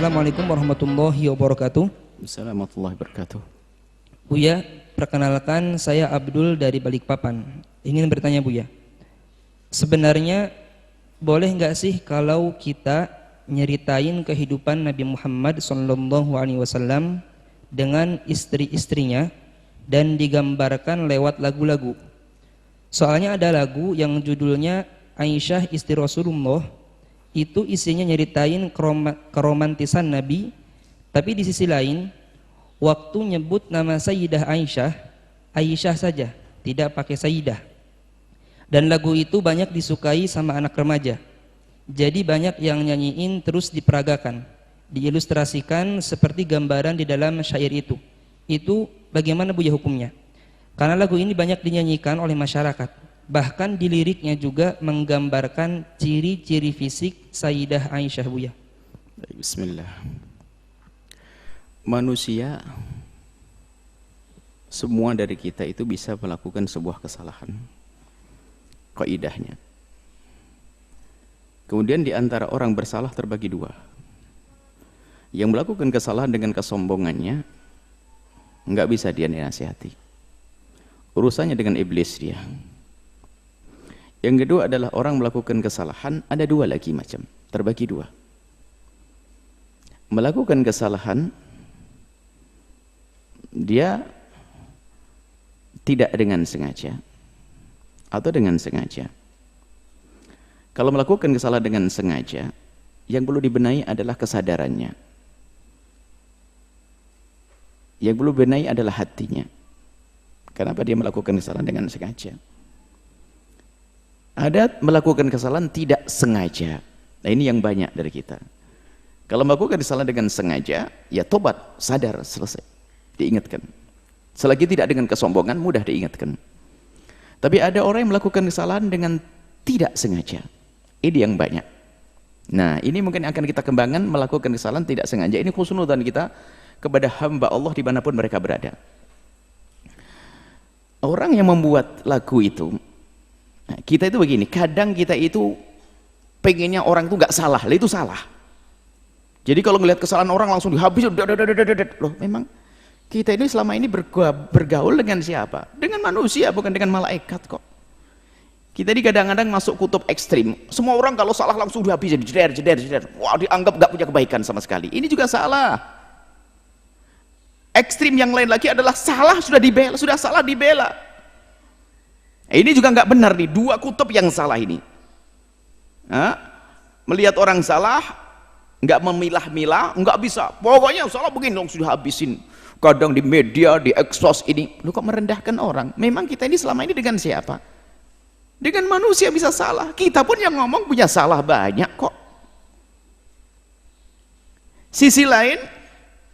Assalamualaikum warahmatullahi wabarakatuh. Assalamualaikum warahmatullahi wabarakatuh. Buya, perkenalkan saya Abdul dari Balikpapan. Ingin bertanya Buya, sebenarnya boleh nggak sih kalau kita nyeritain kehidupan Nabi Muhammad SAW dengan istri-istrinya dan digambarkan lewat lagu-lagu? Soalnya ada lagu yang judulnya Aisyah Istri Rasulullah, itu isinya nyeritain keromantisan Nabi, tapi di sisi lain waktu nyebut nama Sayyidah Aisyah, Aisyah saja, tidak pakai Sayyidah. Dan lagu itu banyak disukai sama anak remaja. Jadi banyak yang nyanyiin terus diperagakan, diilustrasikan seperti gambaran di dalam syair itu. Itu bagaimana Buya hukumnya? Karena lagu ini banyak dinyanyikan oleh masyarakat. Bahkan di liriknya juga menggambarkan ciri-ciri fisik Sayyidah Aisyah Buya. Bismillah. Manusia, semua dari kita itu bisa melakukan sebuah kesalahan. Kaidahnya. Kemudian di antara orang bersalah terbagi dua. Yang melakukan kesalahan dengan kesombongannya, nggak bisa dia nasihati. Urusannya dengan iblis dia. Yang kedua adalah orang melakukan kesalahan, ada dua lagi macam, terbagi dua. Melakukan kesalahan, dia tidak dengan sengaja atau dengan sengaja. Kalau melakukan kesalahan dengan sengaja, yang perlu dibenahi adalah kesadarannya. Yang perlu dibenahi adalah hatinya. Kenapa dia melakukan kesalahan dengan sengaja? Ada melakukan kesalahan tidak sengaja. Nah ini yang banyak dari kita. Kalau melakukan kesalahan dengan sengaja, ya tobat, sadar, selesai. Diingatkan. Selagi tidak dengan kesombongan, mudah diingatkan. Tapi ada orang yang melakukan kesalahan dengan tidak sengaja. Ini yang banyak. Nah ini mungkin akan kita kembangkan, melakukan kesalahan tidak sengaja. Ini khusnudzan kita kepada hamba Allah dimanapun mereka berada. Orang yang membuat lagu itu, nah, kita itu begini, kadang kita itu pengennya orang itu nggak salah, itu salah. Jadi kalau ngelihat kesalahan orang langsung dihabis, loh memang kita ini selama ini bergaul dengan siapa? Dengan manusia, bukan dengan malaikat kok. Kita ini kadang-kadang masuk kutub ekstrim. Semua orang kalau salah langsung dihabis, jeder. Wah, dianggap nggak punya kebaikan sama sekali. Ini juga salah. Ekstrim yang lain lagi adalah salah sudah dibela, sudah salah dibela. Ini juga nggak benar nih, dua kutub yang salah ini. Melihat orang salah, nggak memilah-milah, nggak bisa. Pokoknya salah begini langsung dihabisin. Kadang di media, di ekspos ini, lu kok merendahkan orang? Memang kita ini selama ini dengan siapa? Dengan manusia bisa salah. Kita pun yang ngomong punya salah banyak kok. Sisi lain,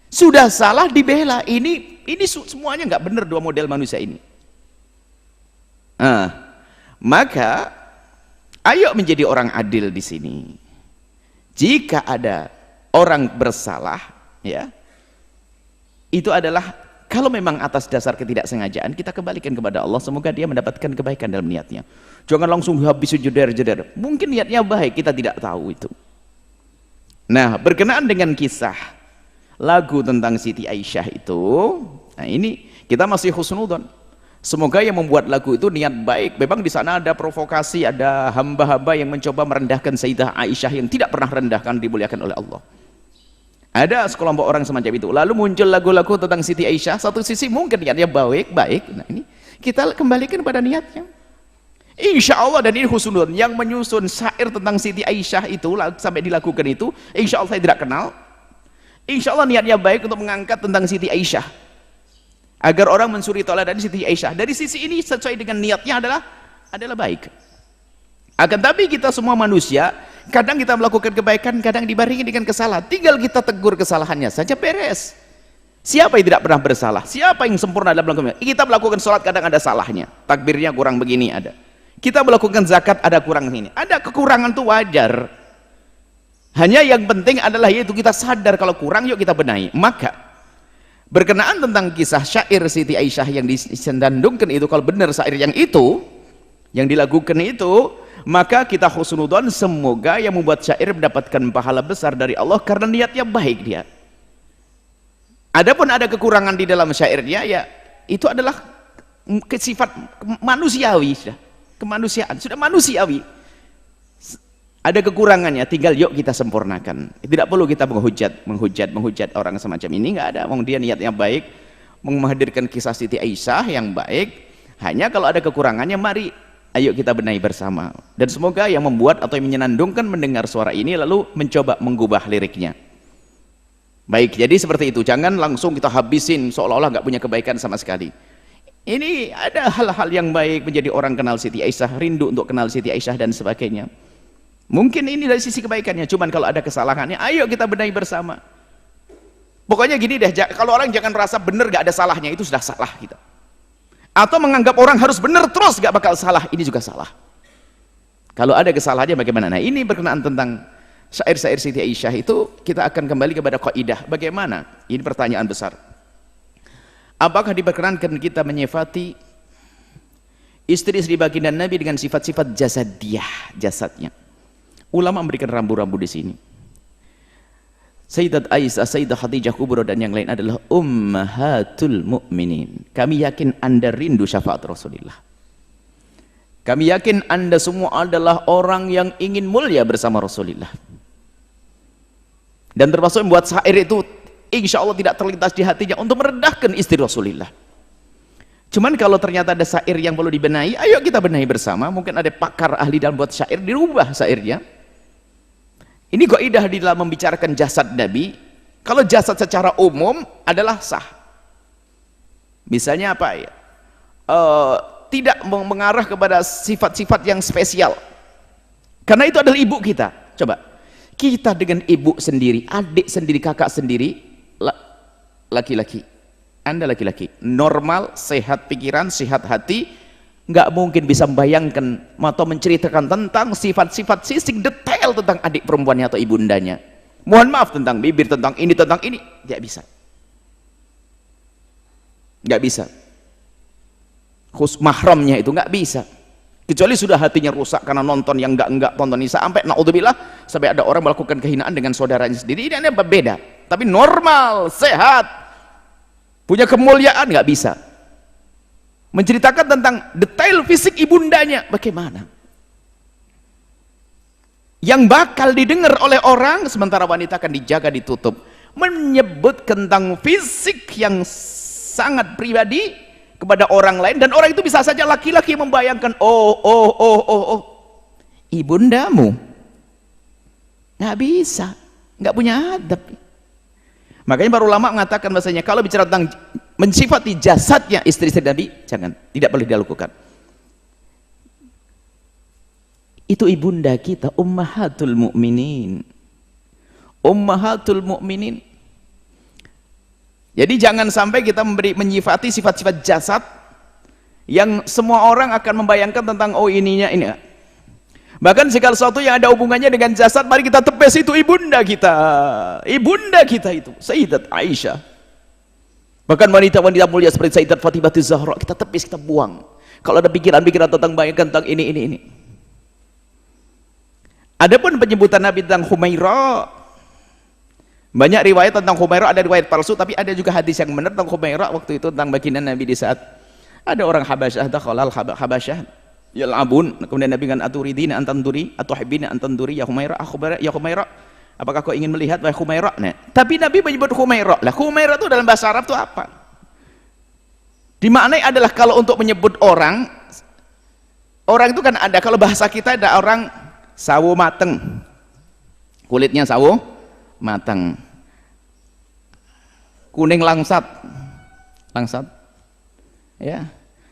sudah salah dibela. Ini semuanya nggak benar dua model manusia ini. Maka ayo menjadi orang adil di sini. Jika ada orang bersalah, ya, itu adalah kalau memang atas dasar ketidaksengajaan, kita kembalikan kepada Allah, semoga dia mendapatkan kebaikan dalam niatnya. Jangan langsung habis jeder. Mungkin niatnya baik, kita tidak tahu itu. Nah, berkenaan dengan kisah lagu tentang Siti Aisyah itu, nah ini kita masih husnudzon. Semoga yang membuat lagu itu niat baik. Memang di sana ada provokasi, ada hamba-hamba yang mencoba merendahkan Sayyidah Aisyah yang tidak pernah rendahkan, dimuliakan oleh Allah. Ada sekelompok orang semacam itu. Lalu muncul lagu-lagu tentang Siti Aisyah. Satu sisi mungkin niatnya baik. Nah ini kita kembalikan pada niatnya. Insya Allah, dan ini husnul yang menyusun syair tentang Siti Aisyah itu sampai dilakukan itu, insya Allah saya tidak kenal. Insya Allah niatnya baik untuk mengangkat tentang Siti Aisyah, agar orang mensuri tauladan Siti Aisyah. Dari sisi ini sesuai dengan niatnya adalah baik. Akan tapi kita semua manusia, kadang kita melakukan kebaikan, kadang dibarengi dengan kesalahan. Tinggal kita tegur kesalahannya saja, beres. Siapa yang tidak pernah bersalah? Siapa yang sempurna dalam melakukan? Kita melakukan sholat kadang ada salahnya, takbirnya kurang begini ada. Kita melakukan zakat ada kurang ini. Ada kekurangan itu wajar. Hanya yang penting adalah yaitu kita sadar kalau kurang, yuk kita benahi. Maka berkenaan tentang kisah syair Siti Aisyah yang disandungkan itu, kalau benar syair yang itu yang dilakukan itu, maka kita husnudon, semoga yang membuat syair mendapatkan pahala besar dari Allah karena niatnya baik dia. Adapun ada kekurangan di dalam syairnya, ya itu adalah sifat manusiawi, sudah kemanusiaan, sudah manusiawi. Ada kekurangannya, tinggal yuk kita sempurnakan. Tidak perlu kita menghujat orang semacam ini, nggak ada. Wong dia niatnya baik, menghadirkan kisah Siti Aisyah yang baik. Hanya kalau ada kekurangannya, mari ayo kita benahi bersama. Dan semoga yang membuat atau yang menyenandungkan mendengar suara ini lalu mencoba mengubah liriknya. Baik, jadi seperti itu. Jangan langsung kita habisin seolah-olah nggak punya kebaikan sama sekali. Ini ada hal-hal yang baik, menjadi orang kenal Siti Aisyah, rindu untuk kenal Siti Aisyah dan sebagainya. Mungkin ini dari sisi kebaikannya, cuman kalau ada kesalahannya, ayo kita benahi bersama. Pokoknya gini deh, kalau orang jangan merasa benar gak ada salahnya, itu sudah salah kita. Atau menganggap orang harus benar terus gak bakal salah, ini juga salah. Kalau ada kesalahannya bagaimana? Nah, ini berkenaan tentang syair-syair Siti Aisyah itu, kita akan kembali kepada kaidah. Bagaimana? Ini pertanyaan besar. Apakah diperkenankan kita menyifati istri-istri baginda Nabi dengan sifat-sifat jasadiyah, jasadnya? Ulama memberikan rambu-rambu di sini. Sayyidat Aisyah, Sayyidah Khadijah Kubra dan yang lain adalah ummahatul mu'minin. Kami yakin Anda rindu syafaat Rasulullah. Kami yakin Anda semua adalah orang yang ingin mulia bersama Rasulullah. Dan termasuk membuat syair itu insya Allah tidak terlintas di hatinya untuk merendahkan istri Rasulullah. Cuman kalau ternyata ada syair yang perlu dibenahi, ayo kita benahi bersama. Mungkin ada pakar ahli dalam buat syair, dirubah syairnya. Ini kaidah di dalam membicarakan jasad Nabi. Kalau jasad secara umum adalah sah. Misalnya apa ya? Tidak mengarah kepada sifat-sifat yang spesial. Karena itu adalah ibu kita. Coba, kita dengan ibu sendiri, adik sendiri, kakak sendiri, laki-laki. Anda laki-laki, normal, sehat pikiran, sehat hati, nggak mungkin bisa membayangkan atau menceritakan tentang sifat-sifat sisik detail tentang adik perempuannya atau ibundanya. Mohon maaf, tentang bibir, tentang ini, nggak bisa. Nggak bisa. Khusus mahramnya itu nggak bisa. Kecuali sudah hatinya rusak karena nonton yang enggak tonton ini, sampai naudzubillah, sampai ada orang melakukan kehinaan dengan saudaranya sendiri. Ini beda. Tapi normal, sehat, punya kemuliaan, nggak bisa. Menceritakan tentang detail fisik ibundanya bagaimana, yang bakal didengar oleh orang, sementara wanita akan dijaga, ditutup. Menyebut tentang fisik yang sangat pribadi kepada orang lain, dan orang itu bisa saja laki-laki yang membayangkan, oh ibundamu, nggak bisa, nggak punya adab. Makanya para ulama mengatakan bahasanya kalau bicara tentang mensifati jasadnya istri-istri Nabi, jangan, tidak boleh dilakukan. Itu ibunda kita, ummahatul mu'minin. Ummahatul mu'minin. Jadi jangan sampai kita menyifati sifat-sifat jasad yang semua orang akan membayangkan tentang oh ininya ini. Bahkan segala sesuatu yang ada hubungannya dengan jasad, mari kita tepes itu ibunda kita. Ibunda kita itu Sayyidat Aisyah. Bahkan wanita-wanita mulia seperti Sayyidat Fatimah Zahra, kita tepis, kita buang. Kalau ada pikiran-pikiran tentang bayangkan tentang ini. Adapun penyebutan Nabi tentang Humaira, banyak riwayat tentang Humaira, ada riwayat palsu, tapi ada juga hadis yang benar tentang Humaira waktu itu tentang baginda Nabi di saat ada orang Habasyah, dakhalal Habasyah yal'abun, kemudian Nabi kan aturidina antanduri atuhibbina antanduri ya Humaira, ya Humaira, apakah kau ingin melihat wahai Humaira? Nah, tapi Nabi menyebut Humaira. Lah Humaira itu dalam bahasa Arab itu apa? Dimaknai adalah kalau untuk menyebut orang itu kan ada, kalau bahasa kita ada orang sawo mateng, kulitnya sawo mateng, kuning langsat ya,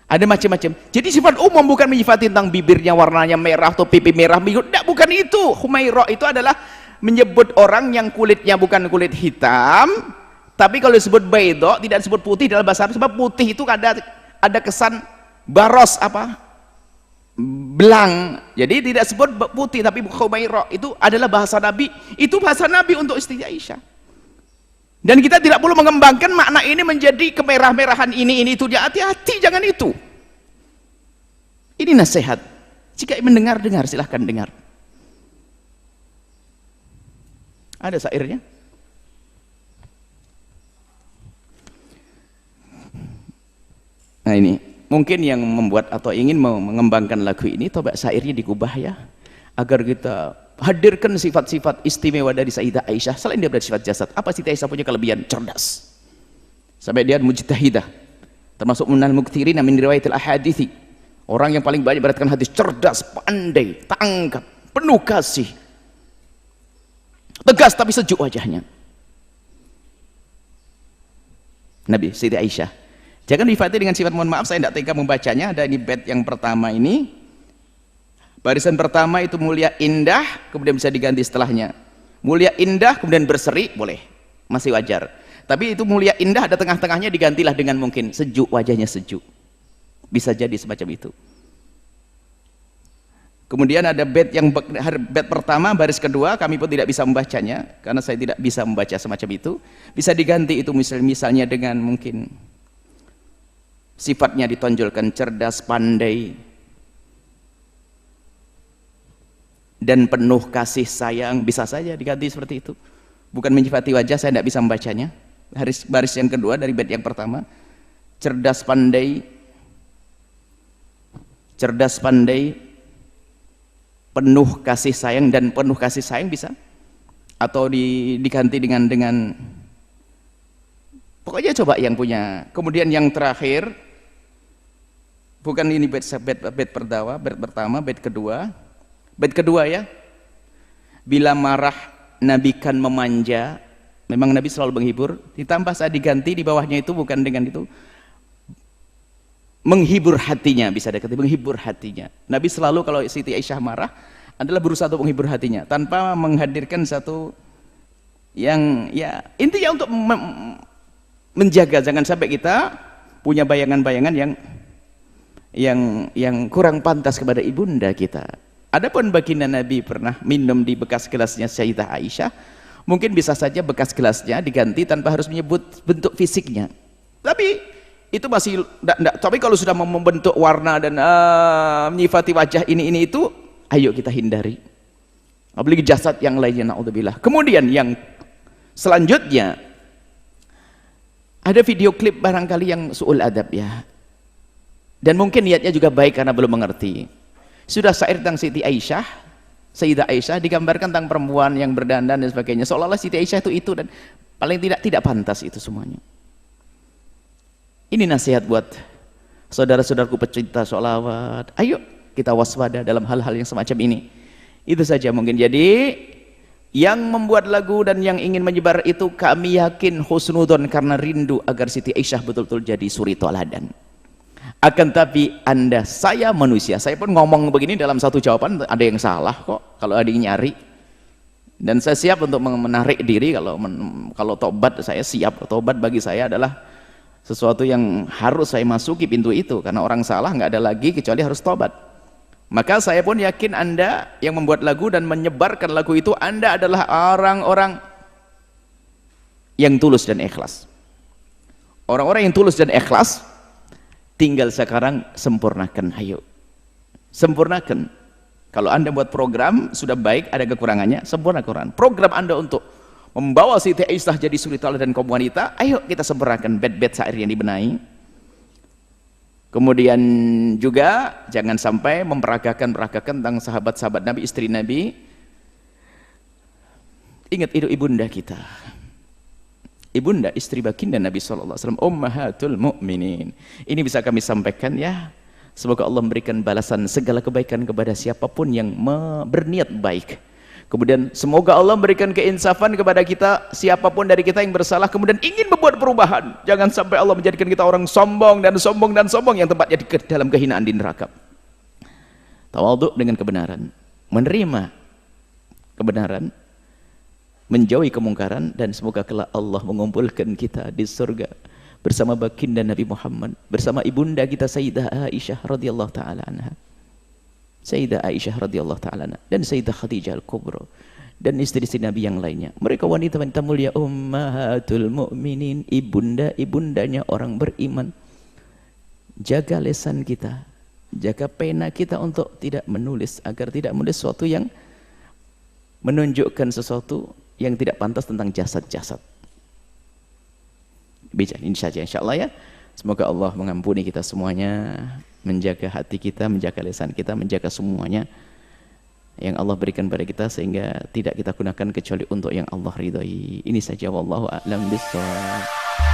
ada macam-macam. Jadi sifat umum bukan menyifati tentang bibirnya warnanya merah atau pipi merah, tidak, bukan itu. Humaira itu adalah menyebut orang yang kulitnya bukan kulit hitam, tapi kalau disebut baydo tidak disebut putih dalam bahasa Arab, sebab putih itu ada kesan baros apa? Belang. Jadi tidak sebut putih, tapi Humaira itu adalah bahasa Nabi. Itu bahasa Nabi untuk istri Aisyah. Dan kita tidak perlu mengembangkan makna ini menjadi kemerah-merahan ini itu dia, hati-hati, jangan itu. Ini nasihat. Jika mendengar-dengar, silahkan dengar. Ada syairnya? Nah ini, mungkin yang membuat atau ingin mengembangkan lagu ini, coba syairnya digubah ya, agar kita hadirkan sifat-sifat istimewa dari Sayyidah Aisyah. Selain dia bersifat jasad, apa Sayyidah Aisyah punya kelebihan? Cerdas. Sampai dia mujtahidah, termasuk minal muktsirin min riwayatil ahadithi. Orang yang paling banyak beratkan hadis, cerdas, pandai, tangkap, penuh kasih, tegas tapi sejuk wajahnya. Nabi Sayyidah Aisyah. Jangan difati dengan sifat, mohon maaf saya tidak tega membacanya. Ada di bait yang pertama ini, barisan pertama itu mulia indah, kemudian bisa diganti setelahnya mulia indah kemudian berseri, boleh, masih wajar. Tapi itu mulia indah ada tengah-tengahnya, digantilah dengan mungkin sejuk, wajahnya sejuk, bisa jadi semacam itu. Kemudian ada bait yang bait pertama baris kedua, kami pun tidak bisa membacanya karena saya tidak bisa membaca semacam itu. Bisa diganti itu misalnya dengan mungkin sifatnya ditonjolkan cerdas, pandai, dan penuh kasih sayang, bisa saja diganti seperti itu. Bukan menyifati wajah, saya tidak bisa membacanya. Baris yang kedua dari bait yang pertama, cerdas pandai, penuh kasih sayang, dan penuh kasih sayang bisa, atau diganti dengan pokoknya coba yang punya. Kemudian yang terakhir, bukan ini bait pertama, bait kedua ya. Bila marah Nabi kan memanja. Memang Nabi selalu menghibur. Ditambah saat diganti di bawahnya itu bukan dengan itu, menghibur hatinya, bisa dikatakan menghibur hatinya. Nabi selalu kalau Siti Aisyah marah adalah berusaha untuk menghibur hatinya tanpa menghadirkan satu yang ya intinya untuk menjaga jangan sampai kita punya bayangan-bayangan yang kurang pantas kepada ibunda kita. Adapun baginda Nabi pernah minum di bekas gelasnya Sayyidah Aisyah, mungkin bisa saja bekas gelasnya diganti tanpa harus menyebut bentuk fisiknya. Tapi itu masih enggak. Tapi kalau sudah membentuk warna dan menyifati wajah ini itu, ayo kita hindari. Apalagi jasad yang lainnya, naudzubillah. Kemudian yang selanjutnya ada video klip barangkali yang su'ul adab ya. Dan mungkin niatnya juga baik karena belum mengerti. Sudah syair tentang Siti Aisyah, Sayyidah Aisyah, digambarkan tentang perempuan yang berdandan dan sebagainya, seolah-olah Siti Aisyah itu dan paling tidak pantas itu semuanya. Ini nasihat buat saudara-saudaraku pecinta sholawat, ayo kita waspada dalam hal-hal yang semacam ini. Itu saja mungkin. Jadi yang membuat lagu dan yang ingin menyebar itu kami yakin husnudon karena rindu agar Siti Aisyah betul-betul jadi suri toladan. Akan tapi saya manusia, saya pun ngomong begini dalam satu jawaban ada yang salah kok kalau ada yang nyari. Dan saya siap untuk menarik diri kalau tobat, saya siap. Tobat bagi saya adalah sesuatu yang harus saya masuki pintu itu, karena orang salah nggak ada lagi kecuali harus tobat. Maka saya pun yakin Anda yang membuat lagu dan menyebarkan lagu itu, Anda adalah orang-orang yang tulus dan ikhlas. Orang-orang yang tulus dan ikhlas, tinggal sekarang sempurnakan, ayo sempurnakan. Kalau Anda buat program sudah baik, ada kekurangannya, sempurnakan program Anda untuk membawa Siti Aisyah jadi suri teladan kaum wanita. Ayo kita sempurnakan bait-bait syair yang dibenahi. Kemudian juga jangan sampai memperagakan tentang sahabat-sahabat Nabi, istri Nabi. Ingat itu ibunda kita, ibunda istri baginda Nabi SAW, ummahatul mu'minin. Ini bisa kami sampaikan ya. Semoga Allah memberikan balasan segala kebaikan kepada siapapun yang berniat baik. Kemudian semoga Allah memberikan keinsafan kepada kita, siapapun dari kita yang bersalah kemudian ingin membuat perubahan. Jangan sampai Allah menjadikan kita orang sombong yang tempatnya di dalam kehinaan di neraka. Tawadhu dengan kebenaran, menerima kebenaran, menjauhi kemungkaran, dan semoga kelak Allah mengumpulkan kita di surga bersama baginda Nabi Muhammad, bersama ibunda kita Sayyidah Aisyah radhiyallahu taala anha, Sayyidah Aisyah radhiyallahu taala anha, dan Sayyidah Khadijah al-Kubra, dan istri-istri Nabi yang lainnya. Mereka wanita-wanita mulia, ummahatul mu'minin, ibunda-ibundanya orang beriman. Jaga lisan kita, Jaga pena kita untuk tidak menulis, agar tidak menulis sesuatu yang menunjukkan sesuatu yang tidak pantas tentang jasad-jasad. Bicara ini saja insyaallah ya. Semoga Allah mengampuni kita semuanya, menjaga hati kita, menjaga lisan kita, menjaga semuanya yang Allah berikan pada kita, sehingga tidak kita gunakan kecuali untuk yang Allah ridhai. Ini saja, wallahu a'lam bishawab.